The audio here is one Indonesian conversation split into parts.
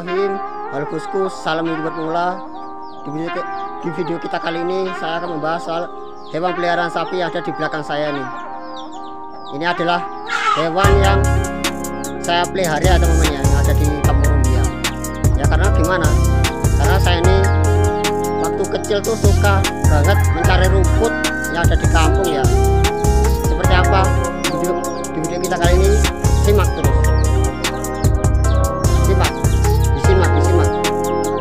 Bismillahirrahmanirrahim. Halo bosku, salam youtuber pemula. Di video kita kali ini saya akan membahas soal hewan peliharaan sapi yang ada di belakang saya nih. Ini adalah hewan yang saya pelihara ya teman-teman, yang ada di kampung Rumbia. Ya karena gimana? Karena saya ini waktu kecil tuh suka banget mencari rumput yang ada di kampung ya. Seperti apa? Di video kita kali ini simak terus. Disimak.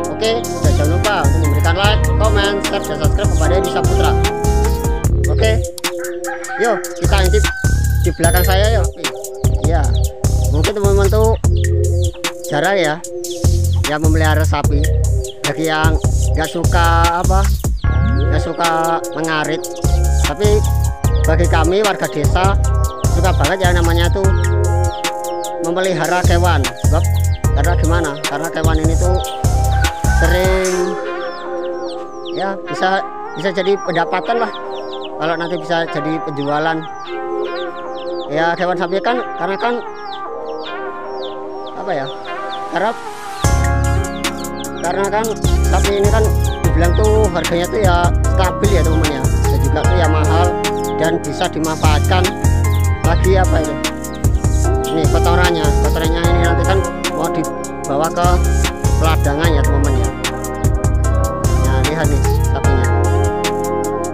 Oke, jangan lupa untuk memberikan like, komen, share, dan subscribe kepada Edi Saputra. Oke, yuk kita intip di belakang saya yuk. Ya, mungkin teman-teman tuh jarang ya yang memelihara sapi. Bagi yang nggak suka mengarit, tapi bagi kami warga desa suka banget yang namanya tuh memelihara hewan. Sebab karena gimana? Karena hewan ini tuh sering ya bisa jadi pendapatan lah, kalau nanti bisa jadi penjualan ya. Hewan sapi kan karena kan apa ya, karena kan sapi ini kan dibilang tuh harganya tuh ya stabil ya teman-teman ya, dan juga tuh ya mahal dan bisa dimanfaatkan lagi. Apa itu, ini kotorannya ini nanti kan mau dibawa ke peladangan ya teman-teman ya. Nah lihat nih sapinya,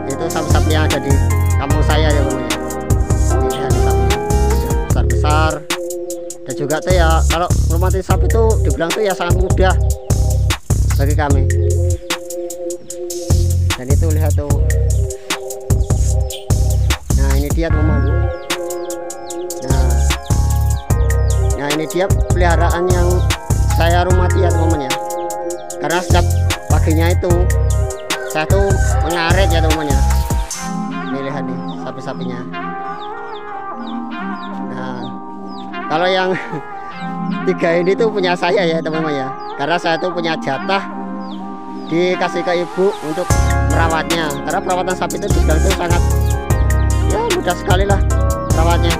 itu sapi-sapi yang ada di kampung saya ya teman-teman ya. Lihat nih sapinya besar-besar, dan juga tuh ya kalau menikmati sapi tuh dibilang tuh ya sangat mudah bagi kami. Dan itu lihat tuh, nah ini dia teman-teman. Nah ini dia peliharaan yang saya rumati ya teman-teman ya. Karena setiap paginya itu saya tuh mengaret ya teman-teman ya. Ini lihat nih sapi-sapinya. Nah kalau yang tiga ini tuh punya saya ya teman-teman ya. Karena saya tuh punya jatah dikasih ke ibu untuk merawatnya. Karena perawatan sapi itu juga itu sangat ya mudah sekali lah perawatnya.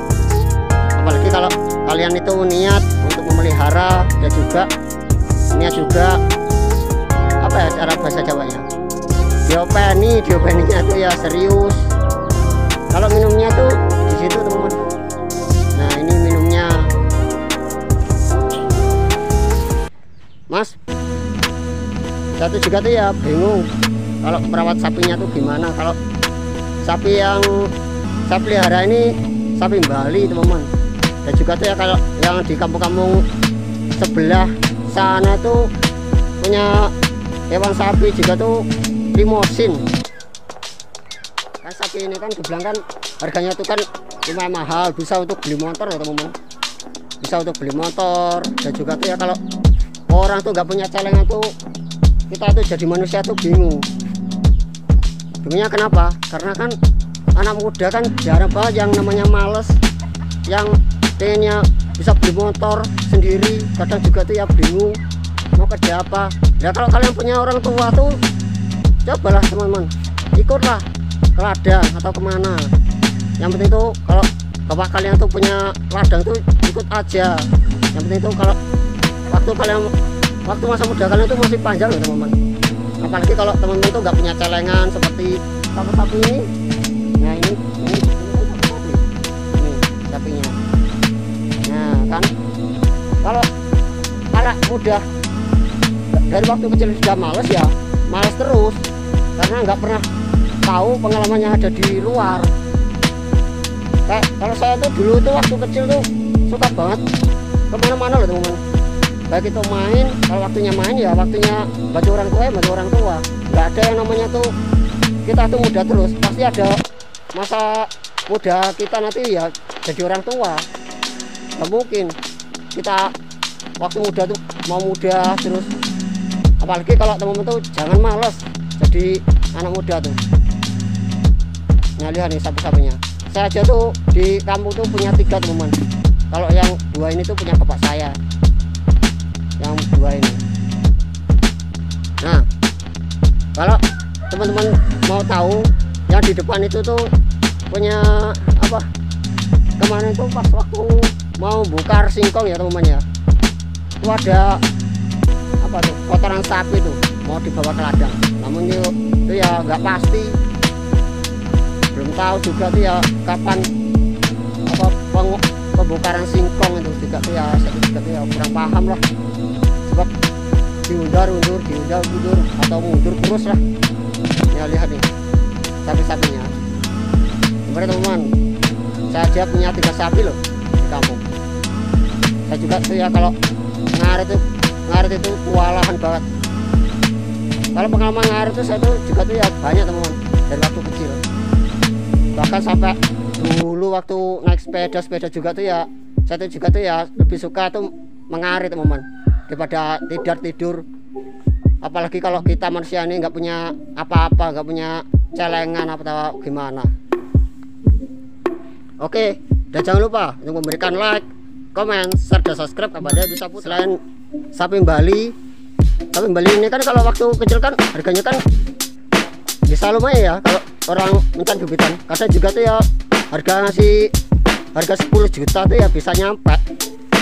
Apalagi kalau kalian itu niat untuk memelihara, dan juga niat juga apa ya cara bahasa Jawanya, diopeninya tuh ya serius. Kalau minumnya tuh di situ teman-teman. Nah ini minumnya, Mas. Satu juga tuh ya bingung kalau merawat sapinya tuh gimana. Kalau sapi yang saya pelihara ini sapi Bali teman-teman. Dan juga tuh ya kalau yang di kampung-kampung sebelah sana tuh punya hewan sapi juga tuh limosin. Kan sapi ini kan dibilang kan harganya tuh kan lumayan mahal, bisa untuk beli motor ya teman-teman. Bisa untuk beli motor. Dan juga tuh ya kalau orang tuh nggak punya celengan tuh, kita tuh jadi manusia tuh bingung. Bingungnya kenapa? Karena kan anak muda kan jarang banget yang namanya males, yang pengennya bisa beli motor sendiri. Kadang juga tuh ya bingung mau kerja apa. Ya kalau kalian punya orang tua tuh cobalah teman-teman, ikutlah ke ladang atau kemana. Yang penting tuh kalau bapak kalian tuh punya ladang tuh ikut aja. Yang penting tuh kalau waktu masa muda kalian tuh masih panjang ya teman-teman. Apalagi kalau teman-teman tuh nggak punya celengan seperti sapi ini. Nah ini sapinya. Nah kan kalau anak muda dari waktu kecil sudah males ya males terus, karena nggak pernah tahu pengalaman yang ada di luar. Kayak kalau saya tuh dulu tuh waktu kecil tuh suka banget kemana-mana loh teman-teman. Baik itu main, kalau waktunya main ya waktunya bantu orang tua. Nggak ada yang namanya tuh kita tuh muda terus, pasti ada masa muda kita nanti ya jadi orang tua. Nggak mungkin kita waktu muda tuh mau muda terus. Apalagi kalau teman-teman tuh jangan males jadi anak muda tuh. Nah lihat nih sapi-sapinya. Saya aja tuh di kampung tuh punya 3 teman-teman. Kalau yang 2 ini tuh punya bapak saya, yang 2 ini. Nah kalau teman-teman mau tahu, yang di depan itu tuh punya apa, kemarin tuh pas waktu mau bongkar singkong ya teman-teman ya, itu ada apa tuh kotoran sapi tuh mau dibawa ke ladang, namun itu ya nggak pasti, belum tahu juga tuh ya kapan apa pembongkaran singkong itu juga tuh ya, saya juga tuh ya kurang paham lah, sebab diundur atau mundur terus lah. Ya lihat nih sapi-sapinya. Gimana teman-teman, saya aja punya 3 sapi loh di kampung. Saya juga tuh ya kalau ngarit itu kewalahan banget. Kalau pengalaman ngarit itu saya tuh juga tuh ya banyak teman-teman dari waktu kecil. Bahkan sampai dulu waktu naik sepeda juga tuh ya, saya tuh juga tuh ya lebih suka tuh mengarit teman-teman daripada tidur. Apalagi kalau kita manusia ini nggak punya apa-apa, nggak punya celengan atau gimana. Oke, dan jangan lupa untuk memberikan like, komen, share, dan subscribe kepada Bisa Putra. Selain sapi Bali ini kan kalau waktu kecil kan harganya kan bisa lumayan ya kalau orang mencari dubitan. Kadang juga tuh ya harga 10 juta tuh ya bisa nyampe.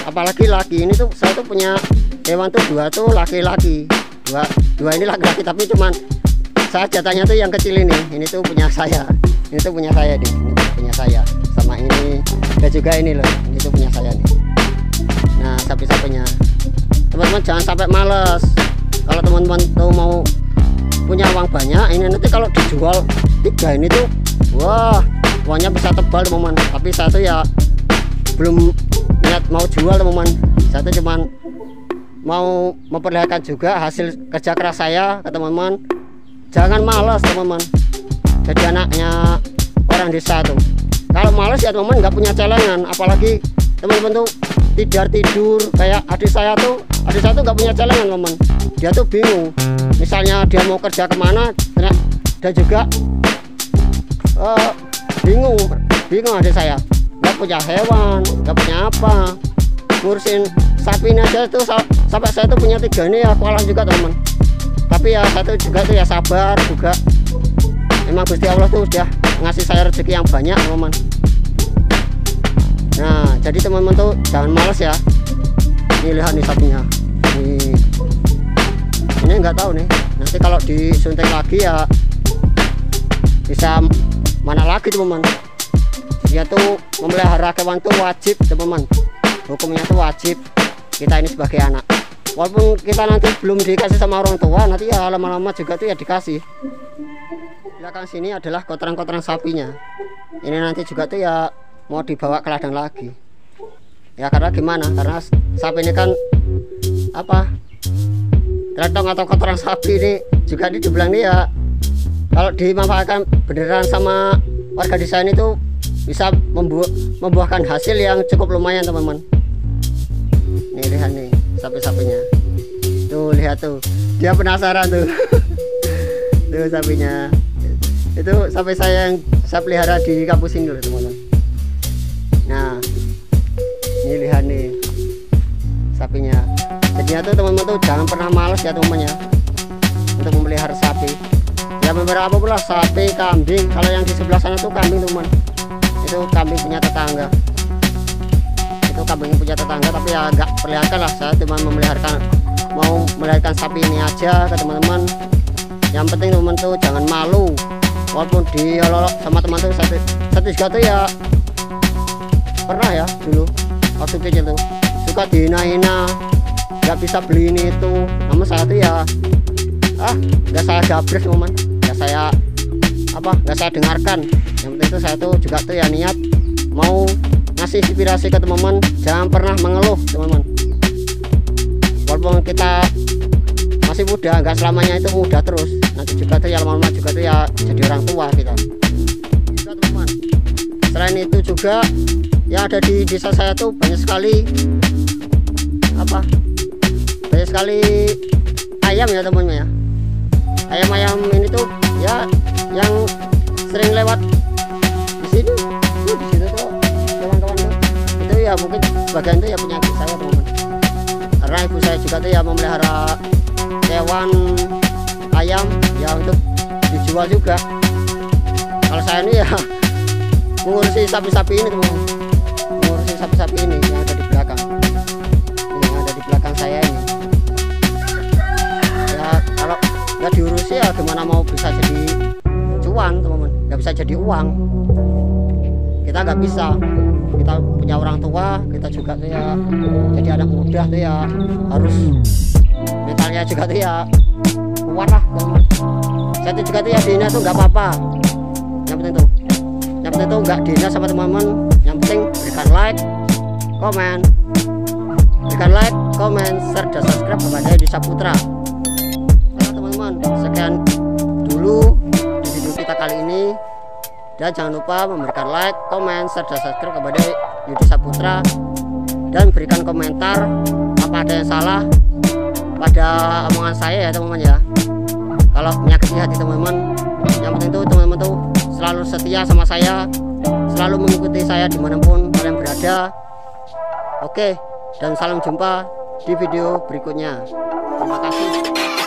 Apalagi laki ini tuh, saya tuh punya hewan tuh 2 tuh laki-laki, dua ini laki-laki, tapi cuman saya jatahnya tuh yang kecil ini tuh punya saya, ini tuh punya saya nih, ini tuh punya saya, sama ini dan juga ini loh, ini tuh punya saya nih. Nah sapi-sapinya teman-teman jangan sampai males. Kalau teman-teman tuh mau punya uang banyak, ini nanti kalau dijual 3 ini tuh wah uangnya bisa tebal teman-teman. Tapi saya tuh ya belum niat mau jual teman-teman, saya tuh cuman mau memperlihatkan juga hasil kerja keras saya ke teman-teman. Jangan malas teman-teman, jadi anaknya orang desa tuh. Kalau malas ya teman-teman nggak punya celengan. Apalagi teman-teman tuh tidur kayak adik saya tuh nggak punya celengan teman-teman. Dia tuh bingung, misalnya dia mau kerja kemana, dan juga bingung adik saya, nggak punya hewan, nggak punya apa, ngurusin sapi ini aja tuh sampai saya tuh punya 3 ini ya kewalahan juga teman-teman. Tapi ya saya tuh juga tuh ya sabar juga, emang Gusti Allah tuh udah ngasih saya rezeki yang banyak teman-teman. Nah jadi teman-teman tuh jangan males ya. Ini lihat nih sapinya, ini nggak tahu nih nanti kalau disuntik lagi ya bisa mana lagi teman-teman. Dia tuh memelihara hewan tuh wajib teman-teman, hukumnya tuh wajib kita ini sebagai anak. Walaupun kita nanti belum dikasih sama orang tua, nanti ya lama-lama juga tuh ya dikasih. Belakang sini adalah kotoran-kotoran sapinya. Ini nanti juga tuh ya mau dibawa ke ladang lagi. Ya karena gimana? Karena sapi ini kan apa? Teletong atau kotoran sapi ini juga dibilang nih ya, kalau dimanfaatkan beneran sama warga desa ini tuh bisa membuahkan hasil yang cukup lumayan teman-teman. Nih lihat nih sapi-sapinya tuh, lihat tuh, dia penasaran tuh. Tuh sapinya, itu sapi saya yang saya pelihara di kampus ini loh teman-teman. Nah ini lihat nih sapinya. Jadinya tuh teman-teman tuh jangan pernah males ya teman-teman ya untuk memelihara sapi. Ya beberapa pula sapi, kambing. Kalau yang di sebelah sana tuh kambing teman, itu kambing punya tetangga. Itu kambing punya tetangga, tapi ya nggak perlihatkan lah. Saya cuma mau melahirkan sapi ini aja ke teman-teman. Yang penting teman tuh jangan malu, walaupun diolok sama teman tuh. Satu juga tuh ya pernah ya dulu waktu kecil tuh suka dihina-hina, nggak bisa beli ini itu. Namun saya tuh ya nggak saya gabres teman, nggak saya dengarkan. Yang penting itu saya tuh juga tuh ya niat mau ngasih inspirasi ke teman-teman, jangan pernah mengeluh teman-teman. Walaupun kita masih muda, nggak selamanya itu muda terus. Nanti juga tuh ya lama-lama juga tuh ya jadi orang tua kita juga teman-teman. Selain itu juga yang ada di desa saya tuh banyak sekali ayam ya teman-teman ya. Ayam-ayam ini tuh ya yang sering lewat di sini tuh kawan-kawan tuh. Itu ya mungkin sebagian itu ya punya ibu saya teman-teman. Karena ibu saya juga tuh ya memelihara hewan ayam ya untuk dijual juga. Kalau saya ini ya mengurusi sapi-sapi ini teman-teman, mengurusi sapi-sapi ini yang ada di belakang. Ini yang ada di belakang saya ini. nggak diurusi ya gimana mau bisa jadi cuan teman-teman, nggak bisa jadi uang. Kita nggak bisa, kita punya orang tua, kita juga tuh ya jadi anak muda tuh ya harus mentalnya juga tuh ya kuat lah teman-teman. Saya tuh juga tuh ya dihina tuh nggak apa-apa, yang penting tuh nggak dihina sama teman-teman. Yang penting berikan like, komen, share dan subscribe kepada Edi Saputra. Nah, teman-teman, sekian dulu di video kita kali ini, dan jangan lupa memberikan like, komen, share dan subscribe kepada Edi Saputra, dan berikan komentar apa ada yang salah pada omongan saya ya teman-teman ya. Kalau menyakiti hati teman-teman, yang penting tuh teman-teman tuh selalu setia sama saya, selalu mengikuti saya dimanapun kalian berada. Oke, dan salam jumpa di video berikutnya. Terima kasih.